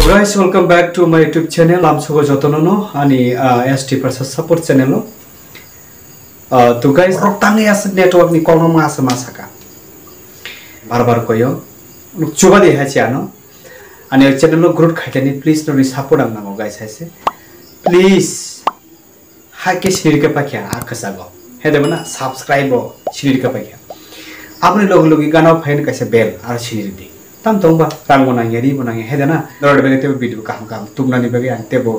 Guys, welcome back to my YouTube channel. I'm Sugo Jotonono ani ST Prasa support channel. To guys, rotang ya network ni kono masa masaka. Barbar koyo. Coba deh haji ano. Ani channel lo growth khaitani please no support ang namo guys haise. Please haike share ke pakya akasago. Hede bana subscribe share ke pakya. आपने लोग गाना fine कैसे bell और share दी. तम तो बा काम बनाएंगे री बनाएंगे है ना नोट बेले ते वीडियो काम तुमना नि बगे अंते बो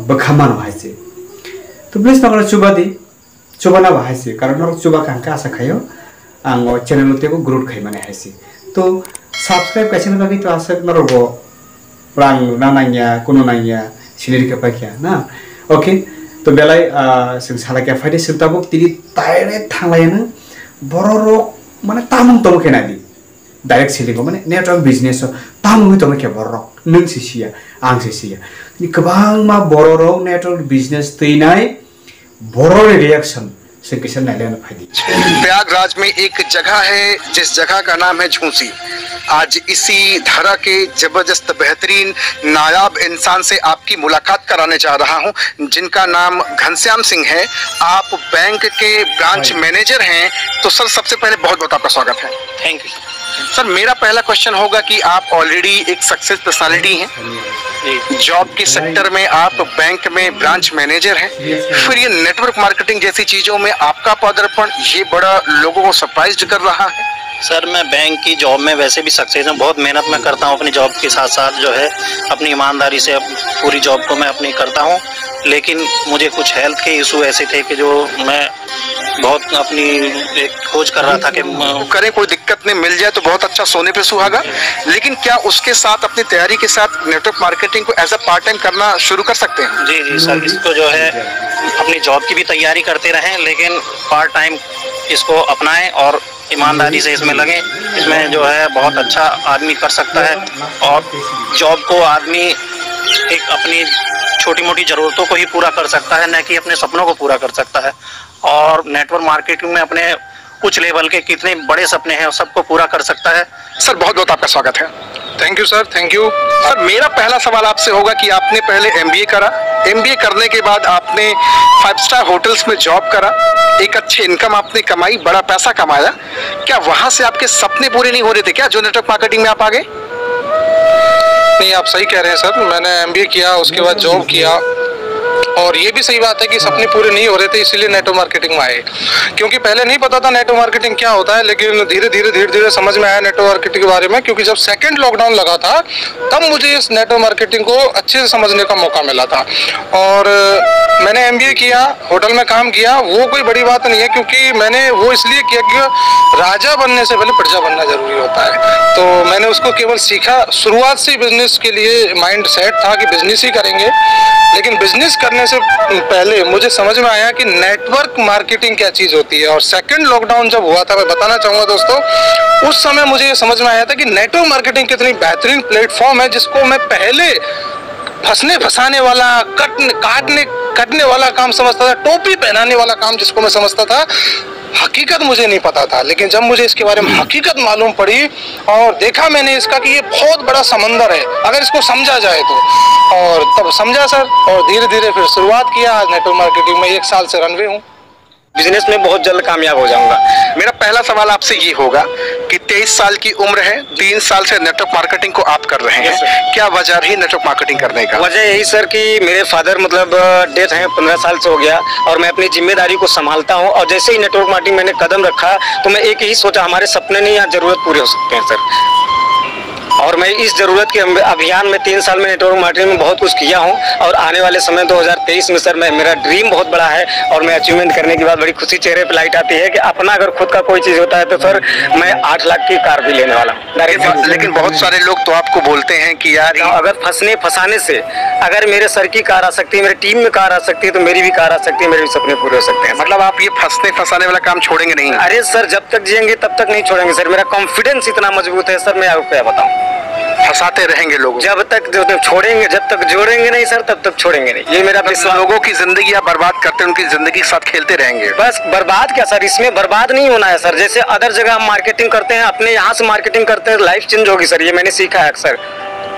बखामान भाइसे तो प्लीज नगर चुबा ना भाइसे कारण नगर चुबा कांका आशा खायो आंगो चैनल ते को ग्रोथ खाइ माने हाइसे तो सब्सक्राइब कैसे न बगे तो आशा नरो बो प्रांग नानाया कोनो नाया सिनेरि के पाखिया ना ओके तो बेलाय जों साला के फाइदे सुताबो तिरि तायरे थांलायना बररो माने तामं तम केनादि direct selling ko mane network business so tamu to ke borok nung sisia ang sisia ni kabang ma bororo network business teinai boror reaction से किशन नाले ना फायदे प्रयागराज में एक जगह है जिस जगह का नाम है झूंसी। आज इसी धारा के जबरदस्त बेहतरीन नायाब इंसान से आपकी मुलाकात कराने जा रहा हूं जिनका नाम घनश्याम सिंह है। आप बैंक के ब्रांच मैनेजर हैं तो सर सबसे पहले बहुत बहुत आपका स्वागत है। Thank you sir. मेरा पहला क्वेश्चन होगा कि आप ऑलरेडी एक सक्सेस पर्सनालिटी हैं, जॉब के सेक्टर में आप बैंक में ब्रांच मैनेजर हैं, फिर ये नेटवर्क मार्केटिंग जैसी चीजों में आपका पदार्पण ये बड़ा लोगों को सरप्राइज कर रहा है। सर मैं बैंक की जॉब में वैसे भी सक्सेस हूँ, बहुत मेहनत मैं करता हूँ अपनी जॉब के साथ साथ जो है अपनी ईमानदारी से पूरी जॉब को मैं अपनी करता हूँ। लेकिन मुझे कुछ हेल्थ के इशू ऐसे थे कि जो मैं बहुत अपनी एक खोज कर रहा था कि करें कोई दिक्कत नहीं, मिल जाए तो बहुत अच्छा, सोने पे सुहागा। लेकिन क्या उसके साथ अपनी तैयारी के साथ नेटवर्क मार्केटिंग को एज अ पार्ट टाइम करना शुरू कर सकते हैं? जी जी सर, इसको जो है अपनी जॉब की भी तैयारी करते रहें लेकिन पार्ट टाइम इसको अपनाएं और ईमानदारी से इसमें लगे। इसमें जो है बहुत अच्छा आदमी कर सकता है और जॉब को आदमी एक अपनी छोटी मोटी ज़रूरतों को ही पूरा कर सकता है, न कि अपने सपनों को पूरा कर सकता है। और नेटवर्क मार्केटिंग में अपने कुछ लेवल के कितने बड़े सपने हैं सबको पूरा कर सकता है। सर बहुत बहुत आपका स्वागत है। Thank you sir, thank you. Sir मेरा पहला सवाल आपसे होगा कि आपने पहले MBA करा, MBA करने के बाद आपने 5 स्टार होटल्स में जॉब करा, एक अच्छी इनकम आपने कमाई, बड़ा पैसा कमाया। क्या वहां से आपके सपने पूरे नहीं हो रहे थे क्या जो नेटवर्क मार्केटिंग में आप आ गए? नहीं, आप सही कह रहे हैं सर। मैंने MBA किया, उसके बाद जॉब किया और ये भी सही बात है कि सपने पूरे नहीं हो रहे थे, इसीलिए नेटवर्क मार्केटिंग में आए। क्योंकि पहले नहीं पता था नेटवर्क मार्केटिंग क्या होता है, लेकिन धीरे धीरे समझ में आया नेटवर्क मार्केटिंग के बारे में। क्योंकि जब सेकंड लॉकडाउन लगा था तब मुझे इस नेटवर्क मार्केटिंग को अच्छे से समझने का मौका मिला था। और मैंने MBA किया, होटल में काम किया, वो कोई बड़ी बात नहीं है क्योंकि मैंने वो इसलिए किया कि राजा बनने से पहले प्रजा बनना जरूरी होता है। तो मैंने उसको केवल सीखा। शुरुआत से बिजनेस के लिए माइंड सेट था कि बिजनेस ही करेंगे, लेकिन बिजनेस करने से पहले मुझे समझ में आया कि नेटवर्क मार्केटिंग क्या चीज़ होती है। और सेकंड लॉकडाउन जब हुआ था, मैं बताना चाहूँगा दोस्तों, उस समय मुझे ये समझ में आया था कि नेटवर्क मार्केटिंग कितनी बेहतरीन प्लेटफॉर्म है जिसको मैं पहले फंसने फंसाने वाला, कटने वाला काम समझता था, टोपी पहनाने वाला काम जिसको मैं समझता था। हकीकत मुझे नहीं पता था, लेकिन जब मुझे इसके बारे में हकीकत मालूम पड़ी और देखा मैंने इसका कि ये बहुत बड़ा समंदर है अगर इसको समझा जाए तो, और तब समझा सर और धीरे धीरे फिर शुरुआत किया। आज नेटवर्क मार्केटिंग में 1 साल से रनवे हूँ। बिजनेस में बहुत जल्द कामयाब हो जाऊंगा। मेरा पहला सवाल आपसे ये होगा कि 23 साल की उम्र है, 3 साल से नेटवर्क मार्केटिंग को आप कर रहे हैं, क्या वजह रही नेटवर्क मार्केटिंग करने का? वजह यही सर कि मेरे फादर मतलब डेथ है, 15 साल से हो गया और मैं अपनी जिम्मेदारी को संभालता हूं। और जैसे ही नेटवर्क मार्केटिंग मैंने कदम रखा तो मैं एक ही सोचा हमारे सपने नहीं या जरूरत पूरे हो सकते हैं सर। और मैं इस जरूरत के अभियान में 3 साल में नेटवर्क मार्केटिंग में बहुत कुछ किया हूं। और आने वाले समय 2023 में सर मेरा ड्रीम बहुत बड़ा है और मैं अचीवमेंट करने के बाद बड़ी खुशी चेहरे पे लाइट आती है कि अपना अगर खुद का कोई चीज़ होता है तो सर मैं 8 लाख की कार भी लेने वाला हूँ। लेकिन बहुत सारे लोग तो आपको बोलते हैं कि यार अगर फंसाने से अगर मेरे सर की कार आ सकती है, मेरी टीम में कार आ सकती है तो मेरी भी कार आ सकती है, मेरे भी सपने पूरे हो सकते हैं। मतलब आप ये फंसने फंसाने वाला काम छोड़ेंगे नहीं? अरे सर जब तक जिएंगे तब तक नहीं छोड़ेंगे सर। मेरा कॉन्फिडेंस इतना मजबूत है सर, मैं आपको क्या बताऊं। फंसाते रहेंगे लोग जब तक छोड़ेंगे, जब तक जोड़ेंगे नहीं सर तब तक छोड़ेंगे नहीं। ये मेरा विश्वास। लोगों की जिंदगी आप बर्बाद करते हैं, उनकी जिंदगी के साथ खेलते रहेंगे। बस बर्बाद क्या सर, इसमें बर्बाद नहीं होना है सर। जैसे अदर जगह हम मार्केटिंग करते हैं, अपने यहाँ से मार्केटिंग करते हैं, लाइफ चेंज होगी सर, ये मैंने सीखा है अक्सर।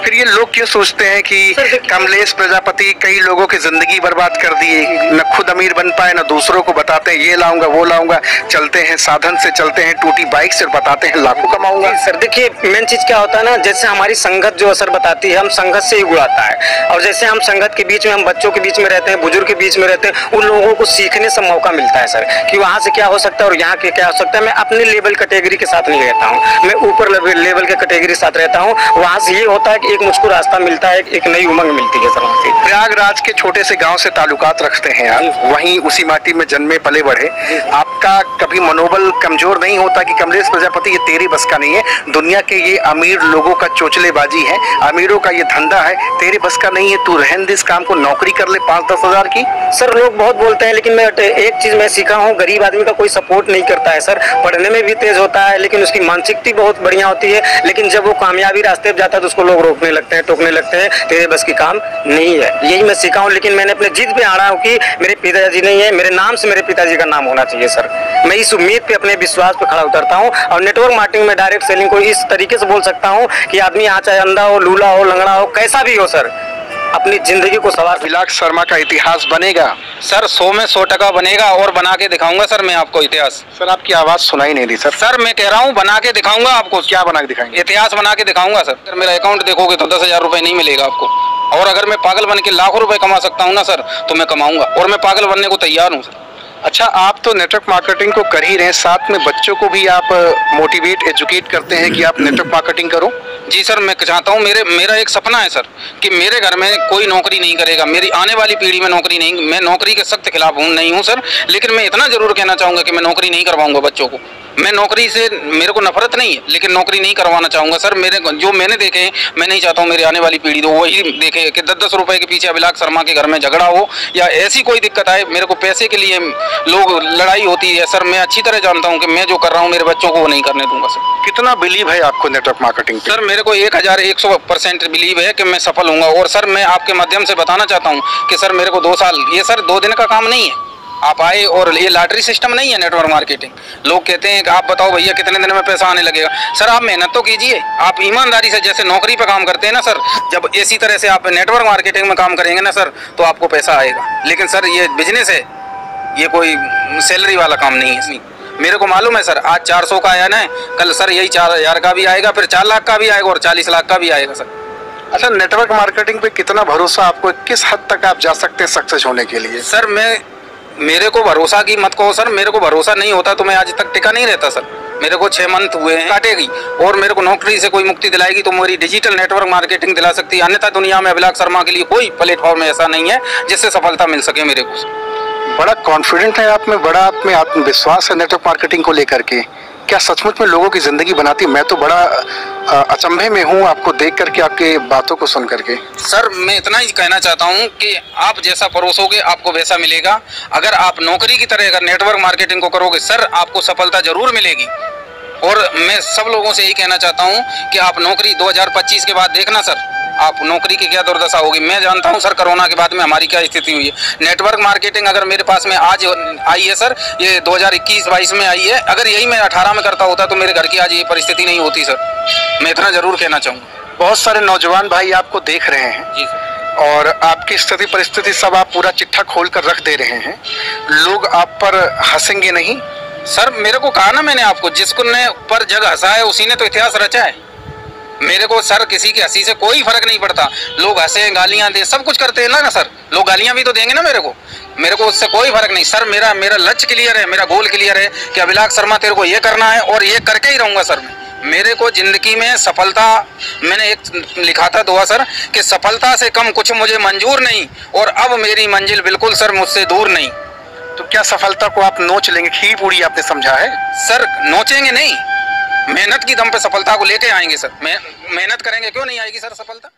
फिर ये लोग क्यों सोचते हैं कि कमलेश प्रजापति कई लोगों की जिंदगी बर्बाद कर दिए, न खुद अमीर बन पाए न दूसरों को बताते हैं ये लाऊंगा वो लाऊंगा, चलते हैं साधन से, चलते हैं टूटी बाइक से, बताते हैं लाखों कमाऊंगा। सर देखिए मेन चीज क्या होता है ना, जैसे हमारी संगत जो असर बताती है, हम संगत से ही उड़ाता है। और जैसे हम संगत के बीच में, हम बच्चों के बीच में रहते हैं, बुजुर्ग के बीच में रहते हैं, उन लोगों को सीखने से मौका मिलता है सर कि वहाँ से क्या हो सकता है और यहाँ के क्या हो सकता है। मैं अपने लेवल कैटेगरी के साथ नहीं रहता हूँ, मैं ऊपर लेवल के कैटेगरी के साथ रहता हूँ। वहाँ से ये होता है कि एक मुझको रास्ता मिलता है, एक नई उमंग मिलती है सर वहाँ से। प्रयागराज के छोटे से गांव से ताल्लुकात रखते हैं आप, वहीं उसी माटी में जन्मे पले बढ़े, आपका कभी मनोबल कमजोर नहीं होता कि कमलेश प्रजापति ये तेरी बस का नहीं है, दुनिया के ये अमीर लोगों का चोचलेबाजी है, अमीरों का ये धंधा है, तेरी बस का नहीं है, तू रहने दे इस काम को, नौकरी कर ले 5-10 हजार की। सर लोग बहुत बोलते हैं, लेकिन मैं एक चीज मैं सीखा हूँ, गरीब आदमी का कोई सपोर्ट नहीं करता है सर। पढ़ने में भी तेज होता है, लेकिन उसकी मानसिकता बहुत बढ़िया होती है, लेकिन जब वो कामयाबी रास्ते पे जाता है तो उसको लोग रोकने लगते हैं, टोकने लगते हैं, तेरे बस की काम नहीं है। यही मैं सीखा हूँ, लेकिन मैंने अपने जिद पे आड़ा हूँ कि मेरे पिताजी नहीं है, मेरे नाम से मेरे पिताजी का नाम होना चाहिए सर। मैं इस उम्मीद पे अपने विश्वास पे खड़ा उतरता हूँ। और नेटवर्क मार्केटिंग में डायरेक्ट सेलिंग को इस तरीके से बोल सकता हूँ कि आदमी यहाँ चाहे अंधा हो, लूला हो, लंगड़ा हो, कैसा भी हो सर, अपनी जिंदगी को सवार। अभिलाष शर्मा का इतिहास बनेगा सर, 100 में 100% बनेगा और बना के दिखाऊंगा सर मैं आपको इतिहास। सर आपकी आवाज सुनाई नहीं दी सर। सर मैं कह रहा हूँ बना के दिखाऊंगा आपको। क्या बना के दिखाएंगे? इतिहास बना के दिखाऊंगा सर। अगर मेरा अकाउंट देखोगे तो 10,000 रुपए नहीं मिलेगा आपको, और अगर मैं पागल बन के लाखों रुपए कमा सकता हूँ ना सर, तो मैं कमाऊंगा, और मैं पागल बनने को तैयार हूँ सर। अच्छा, आप तो नेटवर्क मार्केटिंग को कर ही रहे हैं, साथ में बच्चों को भी आप मोटिवेट एजुकेट करते हैं कि आप नेटवर्क मार्केटिंग करो। जी सर, मैं चाहता हूँ, मेरा एक सपना है सर कि मेरे घर में कोई नौकरी नहीं करेगा, मेरी आने वाली पीढ़ी में नौकरी नहीं, मैं नौकरी के सख्त खिलाफ नहीं हूँ सर, लेकिन मैं इतना जरूर कहना चाहूँगा कि मैं नौकरी नहीं करवाऊंगा बच्चों को। मैं नौकरी से मेरे को नफरत नहीं है, लेकिन नौकरी नहीं करवाना चाहूँगा सर। मेरे जो मैंने देखे हैं, मैं नहीं चाहता हूँ मेरी आने वाली पीढ़ी तो वही देखे कि 10-10 रुपए के पीछे अभिलाष शर्मा के घर में झगड़ा हो या ऐसी कोई दिक्कत आए। मेरे को पैसे के लिए लोग लड़ाई होती है सर, मैं अच्छी तरह जानता हूँ कि मैं जो कर रहा हूँ मेरे बच्चों को वो नहीं करने दूंगा सर। कितना बिलीव है आपको नेटवर्क मार्केटिंग पे? सर मेरे को 1100% बिलीव है कि मैं सफल होऊंगा। और सर मैं आपके माध्यम से बताना चाहता हूँ कि सर मेरे को 2 साल, ये सर 2 दिन का काम नहीं है। आप आए, और ये लॉटरी सिस्टम नहीं है नेटवर्क मार्केटिंग। लोग कहते हैं कि आप बताओ भैया कितने दिन में पैसा आने लगेगा। सर आप मेहनत तो कीजिए, आप ईमानदारी से जैसे नौकरी पे काम करते हैं ना सर, जब इसी तरह से आप नेटवर्क मार्केटिंग में काम करेंगे ना सर, तो आपको पैसा आएगा। लेकिन सर ये बिजनेस है, ये कोई सैलरी वाला काम नहीं है। मेरे को मालूम है सर, आज 400 का आया ना, कल सर यही 4,000 का भी आएगा, फिर 4 लाख का भी आएगा और 40 लाख का भी आएगा सर। अच्छा, नेटवर्क मार्केटिंग पे कितना भरोसा आपको, किस हद तक आप जा सकते हैं सक्सेस होने के लिए? सर मेरे को भरोसा की मत कहो सर, मेरे को भरोसा नहीं होता तो मैं आज तक टिका नहीं रहता सर। मेरे को 6 मंथ हुए हैं, काटेगी, और मेरे को नौकरी से कोई मुक्ति दिलाएगी तो मेरी डिजिटल नेटवर्क मार्केटिंग दिला सकती है। अन्यथा दुनिया में अभिलाष शर्मा के लिए कोई प्लेटफॉर्म ऐसा नहीं है जिससे सफलता मिल सके मेरे को। बड़ा कॉन्फिडेंट है आप में, बड़ा आप में आत्मविश्वास है नेटवर्क मार्केटिंग को लेकर के। क्या सचमुच में लोगों की जिंदगी बनाती? मैं तो बड़ा अचंभे में हूँ आपको देख करके, आपके बातों को सुन करके। सर मैं इतना ही कहना चाहता हूँ कि आप जैसा परोसोगे आपको वैसा मिलेगा। अगर आप नौकरी की तरह अगर नेटवर्क मार्केटिंग को करोगे सर, आपको सफलता जरूर मिलेगी। और मैं सब लोगों से यही कहना चाहता हूँ कि आप नौकरी 2025 के बाद देखना सर, आप नौकरी की क्या दुर्दशा होगी। मैं जानता हूं सर कोरोना के बाद में हमारी क्या स्थिति हुई है। नेटवर्क मार्केटिंग अगर मेरे पास में आज आई है सर, ये 2021-22 में आई है, अगर यही मैं 18 में करता होता तो मेरे घर की आज ये परिस्थिति नहीं होती सर। मैं इतना जरूर कहना चाहूँगा। बहुत सारे नौजवान भाई आपको देख रहे हैं जी सर, और आपकी स्थिति परिस्थिति सब आप पूरा चिट्ठा खोल कर रख दे रहे हैं। लोग आप पर हंसेंगे नहीं? सर मेरे को कहा ना मैंने आपको, जिसको ने पर जग हंसा है उसी ने तो इतिहास रचा है। मेरे को सर किसी की हंसी से कोई फर्क नहीं पड़ता। लोग हंसे, गालियां दे, सब कुछ करते हैं ना सर, लोग गालियां भी तो देंगे ना मेरे को उससे कोई फर्क नहीं सर। मेरा लक्ष्य क्लियर है, मेरा गोल क्लियर है कि अभिलाष शर्मा तेरे को ये करना है और ये करके ही रहूंगा सर। मेरे को जिंदगी में सफलता, मैंने एक लिखा था दुआ सर कि सफलता से कम कुछ मुझे मंजूर नहीं, और अब मेरी मंजिल बिल्कुल सर मुझसे दूर नहीं। तो क्या सफलता को आप नोच लेंगे? खीर पूरी आपने समझा है सर? नोचेंगे नहीं, मेहनत की दम पे सफलता को लेके आएंगे सर। मेहनत करेंगे क्यों नहीं आएगी सर सफलता।